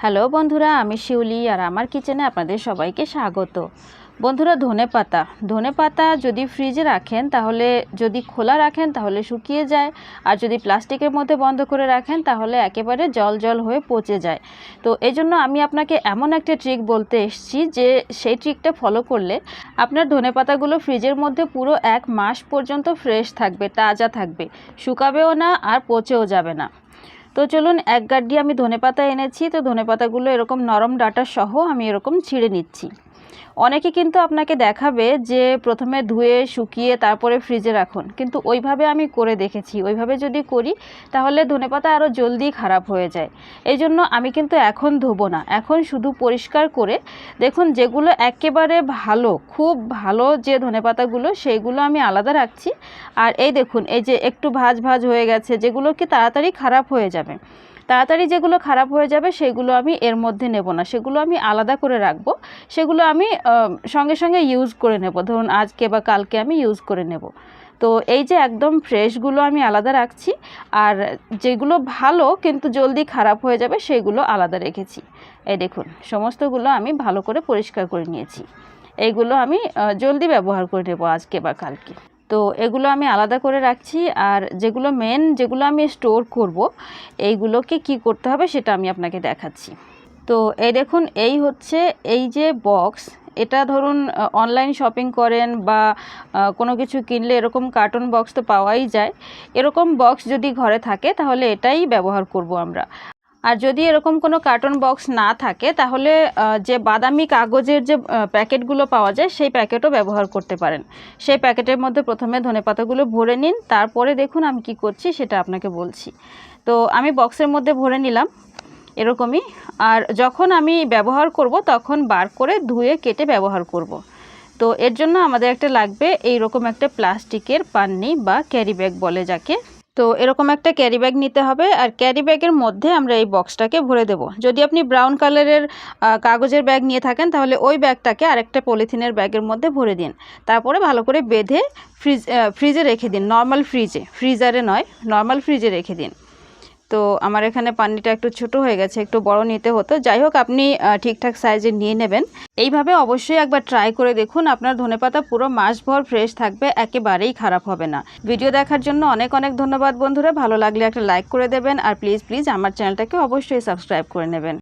Hello বন্ধুরা, আমি শিউলি আর আমার কিচেনে আপনাদের সবাইকে স্বাগত। বন্ধুরা, ধনেপাতা যদি ফ্রিজে রাখেন তাহলে, যদি খোলা রাখেন তাহলে শুকিয়ে যায়, আর যদি প্লাস্টিকের মধ্যে বন্ধ করে রাখেন তাহলে একেবারে জল জল হয়ে পচে যায়। তো এই জন্য আমি আপনাকে এমন একটা ট্রিক বলতে এসেছি যে সেই ট্রিকটা ফলো করলে আপনার ধনেপাতাগুলো ফ্রিজের মধ্যে পুরো 1 মাস পর্যন্ত ফ্রেশ থাকবে, তাজা থাকবে, শুকাবেও না আর পচেও যাবে না। তো চলুন, 1 গাড়ি আমি ধনেপাতা এনেছি। তো ধনেপাতাগুলো এরকম নরম ডাঁটা সহ আমি এরকম ছিঁড়ে নিচ্ছি। অনেকে কিন্তু আপনাকে দেখাবে যে প্রথমে ধুয়ে শুকিয়ে তারপরে ফ্রিজে রাখুন, কিন্তু ওইভাবে আমি করে দেখেছি। ওইভাবে যদি করি তাহলে ধনেপাতা আরও জলদি খারাপ হয়ে যায়। এই জন্য আমি কিন্তু এখন ধোবো না, এখন শুধু পরিষ্কার করে দেখুন যেগুলো একেবারে ভালো, খুব ভালো যে ধনেপাতাগুলো, সেইগুলো আমি আলাদা রাখছি। আর এই দেখুন, এই যে একটু ভাজ ভাজ হয়ে গেছে, যেগুলো কি তাড়াতাড়ি খারাপ হয়ে যাবে, তাড়াতাড়ি যেগুলো খারাপ হয়ে যাবে সেগুলো আমি এর মধ্যে নেব না, সেগুলো আমি আলাদা করে রাখবো। সেগুলো আমি সঙ্গে সঙ্গে ইউজ করে নেব, ধরুন আজকে বা কালকে আমি ইউজ করে নেব। তো এই যে একদম ফ্রেশগুলো আমি আলাদা রাখছি, আর যেগুলো ভালো কিন্তু জলদি খারাপ হয়ে যাবে সেগুলো আলাদা রেখেছি। এই দেখুন, সমস্তগুলো আমি ভালো করে পরিষ্কার করে নিয়েছি। এইগুলো আমি জলদি ব্যবহার করে নেব আজকে বা কালকে। তো এগুলো আমি আলাদা করে রাখছি। আর যেগুলো যেগুলো আমি স্টোর করব, এইগুলোকে কি করতে হবে সেটা আমি আপনাকে দেখাচ্ছি। তো এই দেখুন, এই হচ্ছে এই যে বক্স, এটা ধরুন অনলাইন শপিং করেন বা কোনো কিছু কিনলে এরকম কার্টন বক্স তো পাওয়াই যায়। এরকম বক্স যদি ঘরে থাকে তাহলে এটাই ব্যবহার করব আমরা। আর যদি এরকম কোনো কার্টন বক্স না থাকে তাহলে যে বাদামি কাগজের যে প্যাকেটগুলো পাওয়া যায় সেই প্যাকেটও ব্যবহার করতে পারেন। সেই প্যাকেটের মধ্যে প্রথমে ধনেপাতাগুলো ভরে নিন, তারপরে দেখুন আমি কি করছি সেটা আপনাকে বলছি। তো আমি বক্সের মধ্যে ভরে নিলাম এরকমই। আর যখন আমি ব্যবহার করব তখন বার করে ধুয়ে কেটে ব্যবহার করব। তো এর জন্য আমাদের একটা লাগবে এইরকম একটা প্লাস্টিকের পান্নি বা ক্যারি ব্যাগ বলে যাকে। তো এরকম একটা ক্যারি ব্যাগ নিতে হবে, আর ক্যারি ব্যাগের মধ্যে আমরা এই বক্সটাকে ভরে দেব। যদি আপনি ব্রাউন কালারের কাগজের ব্যাগ নিয়ে থাকেন তাহলে ওই ব্যাগটাকে আরেকটা পলিথিনের ব্যাগের মধ্যে ভরে দিন। তারপরে ভালো করে বেঁধে ফ্রিজে রেখে দিন, নর্মাল ফ্রিজে, ফ্রিজারে নয়, নর্মাল ফ্রিজে রেখে দিন। তো আমার এখানে পানিটা একটু ছোট হয়ে গেছে, একটু বড় নিতে হতো। যাই হোক, আপনি ঠিকঠাক সাইজে নিয়ে নেবেন। এইভাবে অবশ্যই একবার ট্রাই করে দেখুন, আপনার ধনেপাতা পুরো মাসভর ফ্রেশ থাকবে, একেবারেই খারাপ হবে না। ভিডিও দেখার জন্য অনেক অনেক ধন্যবাদ বন্ধুরা। ভালো লাগলে একটা লাইক করে দেবেন, আর প্লিজ আমার চ্যানেলটাকে অবশ্যই সাবস্ক্রাইব করে নেবেন।